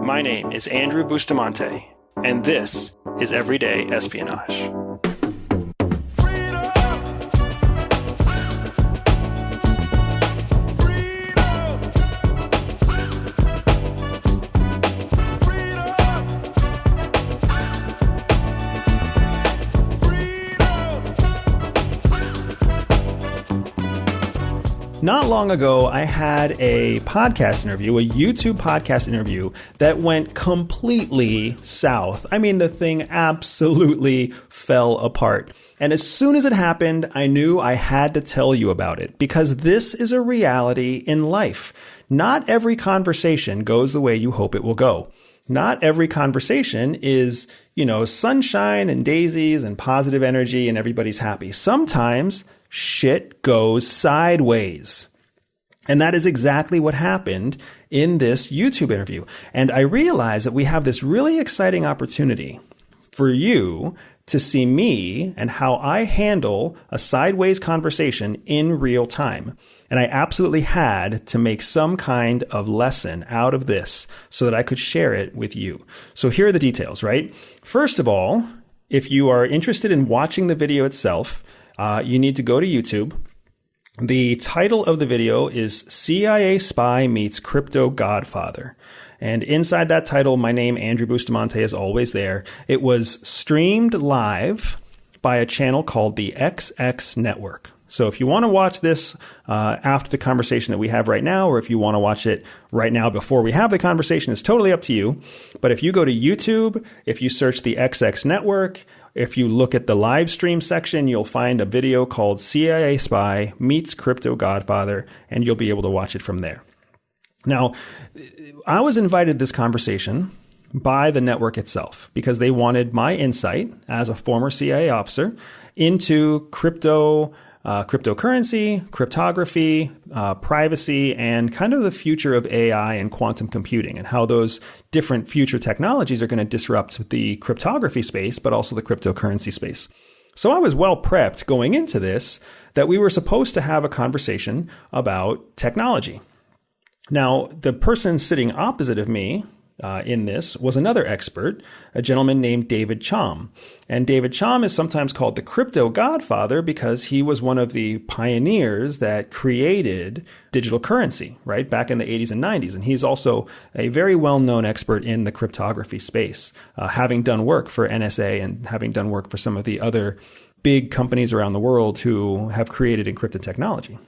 My name is Andrew Bustamante, and this is Everyday Espionage. Not long ago, I had a podcast interview, a YouTube podcast interview that went completely south. I mean, the thing absolutely fell apart. And as soon as it happened, I knew I had to tell you about it because this is a reality in life. Not every conversation goes the way you hope it will go. Not every conversation is, sunshine and daisies and positive energy and everybody's happy. Sometimes shit goes sideways. And that is exactly what happened in this YouTube interview. And I realized that we have this really exciting opportunity for you to see me and how I handle a sideways conversation in real time. And I absolutely had to make some kind of lesson out of this so that I could share it with you. So here are the details, right? First of all, if you are interested in watching the video itself, you need to go to YouTube. The title of the video is CIA Spy Meets Crypto Godfather. And inside that title, my name, Andrew Bustamante, is always there. It was streamed live by a channel called the XX Network. So if you want to watch this after the conversation that we have right now, or if you want to watch it right now before we have the conversation, it's totally up to you. But if you go to YouTube, if you search the XX Network, if you look at the live stream section, you'll find a video called CIA Spy Meets Crypto Godfather, and you'll be able to watch it from there. Now, I was invited to this conversation by the network itself because they wanted my insight as a former CIA officer into cryptocurrency, cryptography, privacy, and kind of the future of AI and quantum computing and how those different future technologies are going to disrupt the cryptography space, but also the cryptocurrency space. So I was well prepped going into this that we were supposed to have a conversation about technology. Now, the person sitting opposite of me in this was another expert, a gentleman named David Chaum. And David Chaum is sometimes called the crypto godfather because he was one of the pioneers that created digital currency, right, back in the 80s and 90s. And he's also a very well-known expert in the cryptography space, having done work for NSA and having done work for some of the other big companies around the world who have created encrypted technology.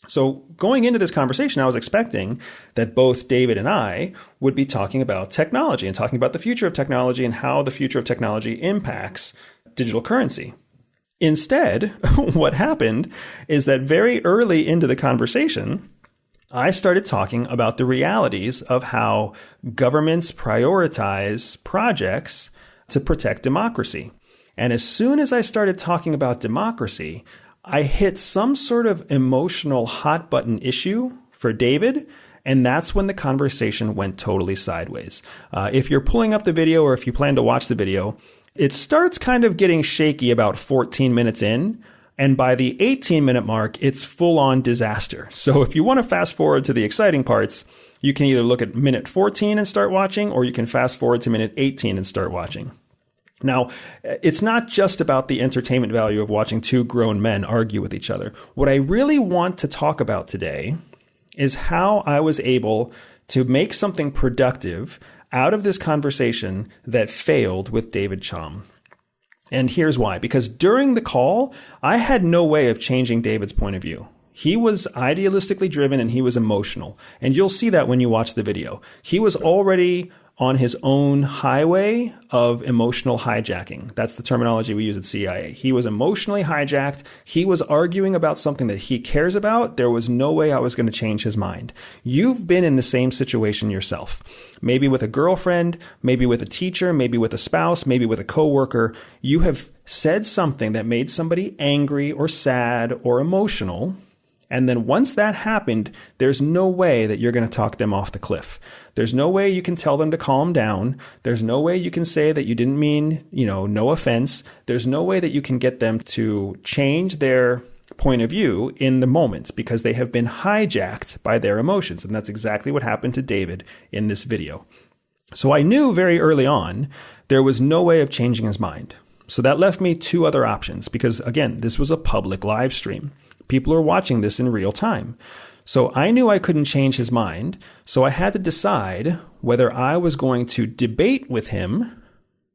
So going into this conversation, I was expecting that both David and I would be talking about technology and talking about the future of technology and how the future of technology impacts digital currency. Instead, what happened is that very early into the conversation, I started talking about the realities of how governments prioritize projects to protect democracy. And as soon as I started talking about democracy, I hit some sort of emotional hot button issue for David, and that's when the conversation went totally sideways. If you're pulling up the video or if you plan to watch the video, it starts kind of getting shaky about 14 minutes in, and by the 18-minute mark, it's full-on disaster. So if you want to fast forward to the exciting parts, you can either look at minute 14 and start watching, or you can fast forward to minute 18 and start watching. Now, it's not just about the entertainment value of watching two grown men argue with each other. What I really want to talk about today is how I was able to make something productive out of this conversation that failed with David Chaum. And here's why. Because during the call, I had no way of changing David's point of view. He was idealistically driven and he was emotional. And you'll see that when you watch the video. He was already on his own highway of emotional hijacking. That's the terminology we use at CIA. He was emotionally hijacked. He was arguing about something that he cares about. There was no way I was going to change his mind. You've been in the same situation yourself. Maybe with a girlfriend, maybe with a teacher, maybe with a spouse, maybe with a coworker. You have said something that made somebody angry or sad or emotional. And then once that happened, there's no way that you're going to talk them off the cliff. There's no way you can tell them to calm down. There's no way you can say that you didn't mean, no offense. There's no way that you can get them to change their point of view in the moment because they have been hijacked by their emotions. And that's exactly what happened to David in this video. So I knew very early on there was no way of changing his mind. So that left me two other options because, again, this was a public live stream. People are watching this in real time. So I knew I couldn't change his mind. So I had to decide whether I was going to debate with him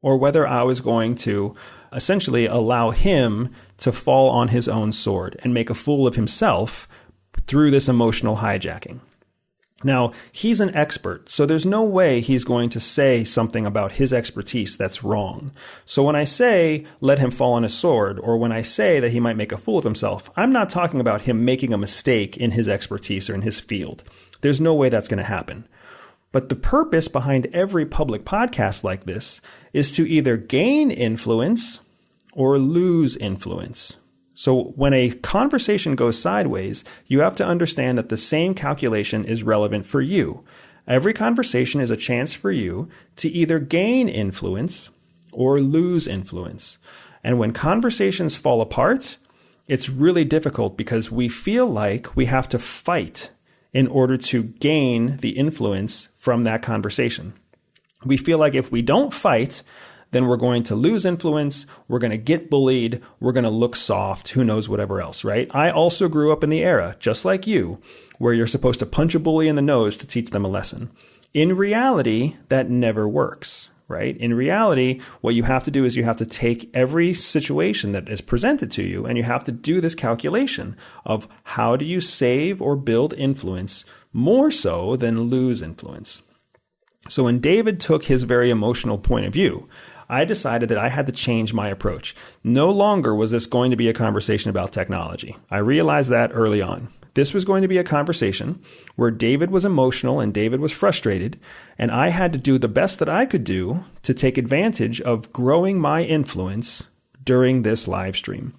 or whether I was going to essentially allow him to fall on his own sword and make a fool of himself through this emotional hijacking. Now, he's an expert, so there's no way he's going to say something about his expertise that's wrong. So when I say, let him fall on his sword, or when I say that he might make a fool of himself, I'm not talking about him making a mistake in his expertise or in his field. There's no way that's going to happen. But the purpose behind every public podcast like this is to either gain influence or lose influence. So when a conversation goes sideways, you have to understand that the same calculation is relevant for you. Every conversation is a chance for you to either gain influence or lose influence. And when conversations fall apart, it's really difficult because we feel like we have to fight in order to gain the influence from that conversation. We feel like if we don't fight, then we're going to lose influence, we're going to get bullied, we're going to look soft, who knows, whatever else, right? I also grew up in the era, just like you, where you're supposed to punch a bully in the nose to teach them a lesson. In reality, that never works, right? In reality, what you have to do is you have to take every situation that is presented to you and you have to do this calculation of how do you save or build influence more so than lose influence. So when David took his very emotional point of view, I decided that I had to change my approach. No longer was this going to be a conversation about technology. I realized that early on. This was going to be a conversation where David was emotional and David was frustrated, and I had to do the best that I could do to take advantage of growing my influence during this live stream.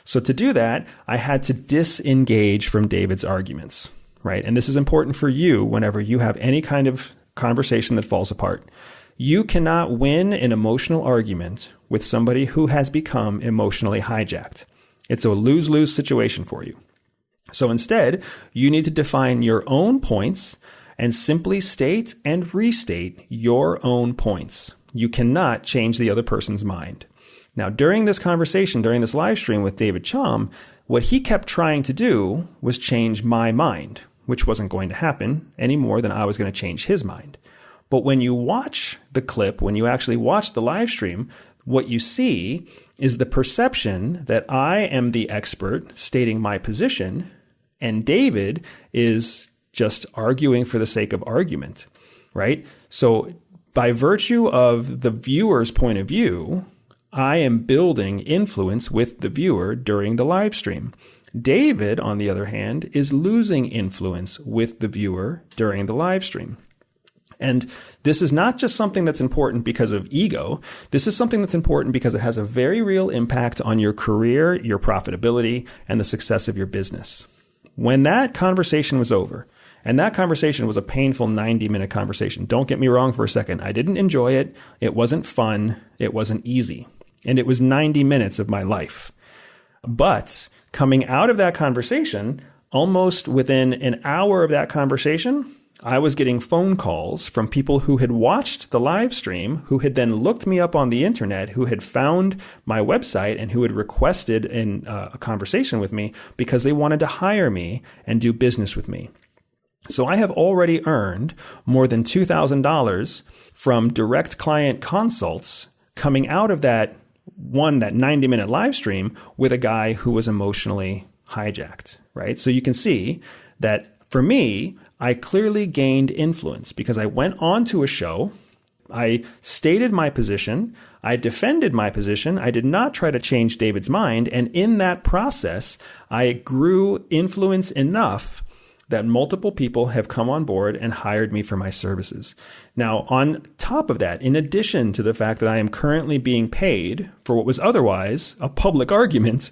So to do that, I had to disengage from David's arguments, right? And this is important for you whenever you have any kind of conversation that falls apart. You cannot win an emotional argument with somebody who has become emotionally hijacked. It's a lose-lose situation for you. So instead, you need to define your own points and simply state and restate your own points. You cannot change the other person's mind. Now, during this conversation, during this live stream with David Chom, what he kept trying to do was change my mind, which wasn't going to happen any more than I was going to change his mind. But when you watch the clip, when you actually watch the live stream, what you see is the perception that I am the expert stating my position, and David is just arguing for the sake of argument, right? So by virtue of the viewer's point of view, I am building influence with the viewer during the live stream. David, on the other hand, is losing influence with the viewer during the live stream. And this is not just something that's important because of ego. This is something that's important because it has a very real impact on your career, your profitability, and the success of your business. When that conversation was over, and that conversation was a painful 90-minute conversation. Don't get me wrong for a second. I didn't enjoy it. It wasn't fun. It wasn't easy. And it was 90 minutes of my life. But coming out of that conversation, almost within an hour of that conversation, I was getting phone calls from people who had watched the live stream, who had then looked me up on the internet, who had found my website, and who had requested a conversation with me because they wanted to hire me and do business with me. So I have already earned more than $2,000 from direct client consults coming out of that 90-minute live stream with a guy who was emotionally hijacked, right? So you can see that for me, I clearly gained influence because I went on to a show, I stated my position, I defended my position, I did not try to change David's mind, and in that process, I grew influence enough that multiple people have come on board and hired me for my services. Now, on top of that, in addition to the fact that I am currently being paid for what was otherwise a public argument,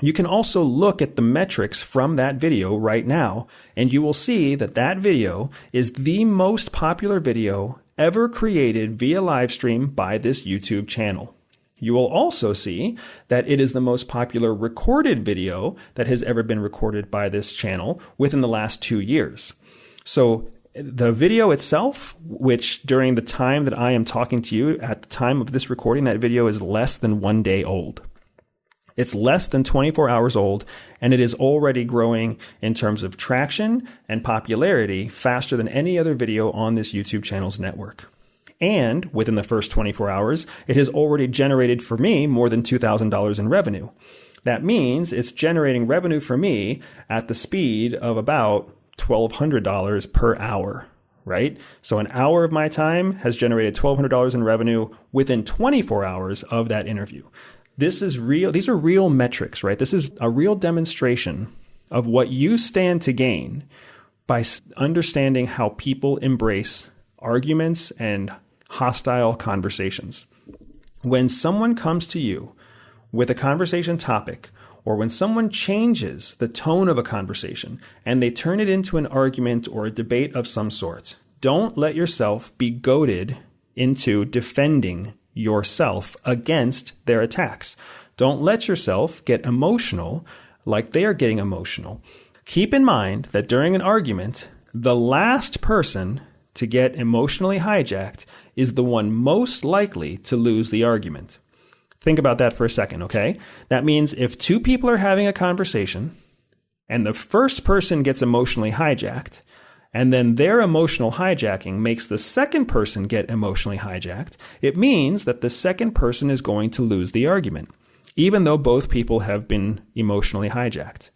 you can also look at the metrics from that video right now, and you will see that that video is the most popular video ever created via live stream by this YouTube channel. You will also see that it is the most popular recorded video that has ever been recorded by this channel within the last 2 years. So The video itself, which during the time that I am talking to you, at the time of this recording, that video is less than 1 day old. It's less than 24 hours old, and it is already growing in terms of traction and popularity faster than any other video on this YouTube channel's network. And within the first 24 hours, it has already generated for me more than $2,000 in revenue. That means it's generating revenue for me at the speed of about $1,200 per hour, right? So an hour of my time has generated $1,200 in revenue within 24 hours of that interview. This is real. These are real metrics, right? This is a real demonstration of what you stand to gain by understanding how people embrace arguments and hostile conversations. When someone comes to you with a conversation topic, or when someone changes the tone of a conversation and they turn it into an argument or a debate of some sort, don't let yourself be goaded into defending yourself against their attacks. Don't let yourself get emotional like they are getting emotional. Keep in mind that during an argument, the last person to get emotionally hijacked is the one most likely to lose the argument. Think about that for a second, okay? That means if two people are having a conversation and the first person gets emotionally hijacked, and then their emotional hijacking makes the second person get emotionally hijacked, it means that the second person is going to lose the argument, even though both people have been emotionally hijacked.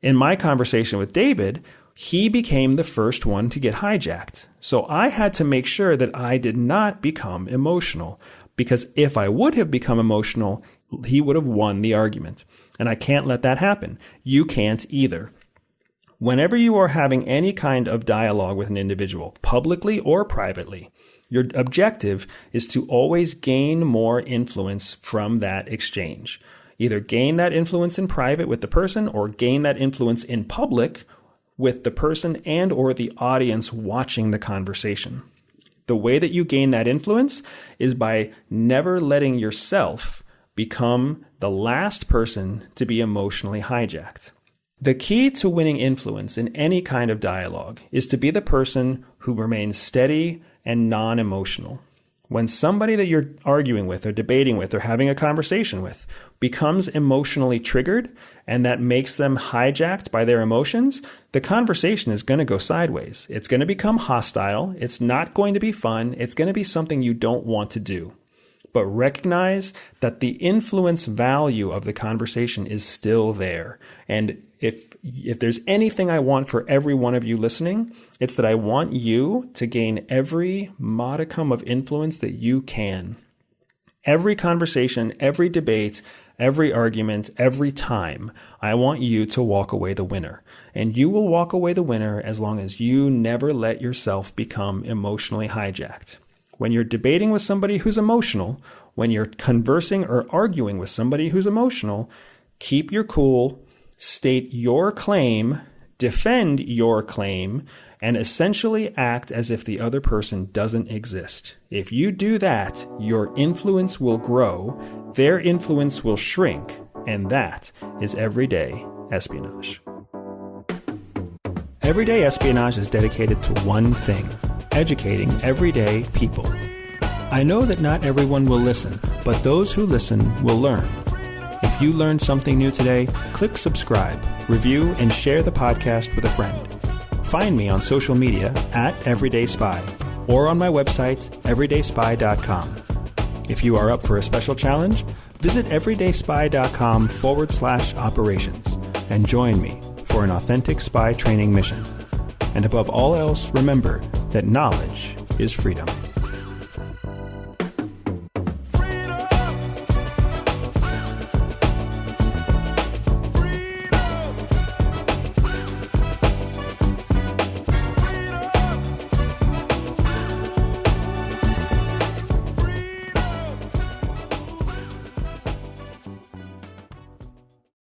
In my conversation with David, he became the first one to get hijacked. So I had to make sure that I did not become emotional, because if I would have become emotional, he would have won the argument. And I can't let that happen. You can't either. Whenever you are having any kind of dialogue with an individual, publicly or privately, your objective is to always gain more influence from that exchange. Either gain that influence in private with the person or gain that influence in public with the person and or the audience watching the conversation. The way that you gain that influence is by never letting yourself become the last person to be emotionally hijacked. The key to winning influence in any kind of dialogue is to be the person who remains steady and non-emotional. When somebody that you're arguing with or debating with or having a conversation with becomes emotionally triggered and that makes them hijacked by their emotions, the conversation is going to go sideways. It's going to become hostile. It's not going to be fun. It's going to be something you don't want to do. But recognize that the influence value of the conversation is still there. And if there's anything I want for every one of you listening, it's that I want you to gain every modicum of influence that you can. Every conversation, every debate, every argument, every time, I want you to walk away the winner. And you will walk away the winner as long as you never let yourself become emotionally hijacked. When you're debating with somebody who's emotional, when you're conversing or arguing with somebody who's emotional, keep your cool, state your claim, defend your claim, and essentially act as if the other person doesn't exist. If you do that, your influence will grow, their influence will shrink, and that is Everyday Espionage. Everyday Espionage is dedicated to one thing: educating everyday people. I know that not everyone will listen, but those who listen will learn. If you learned something new today, click subscribe, review, and share the podcast with a friend. Find me on social media at Everyday Spy or on my website, everydayspy.com. If you are up for a special challenge, visit everydayspy.com/operations and join me for an authentic spy training mission. And above all else, remember that knowledge is freedom.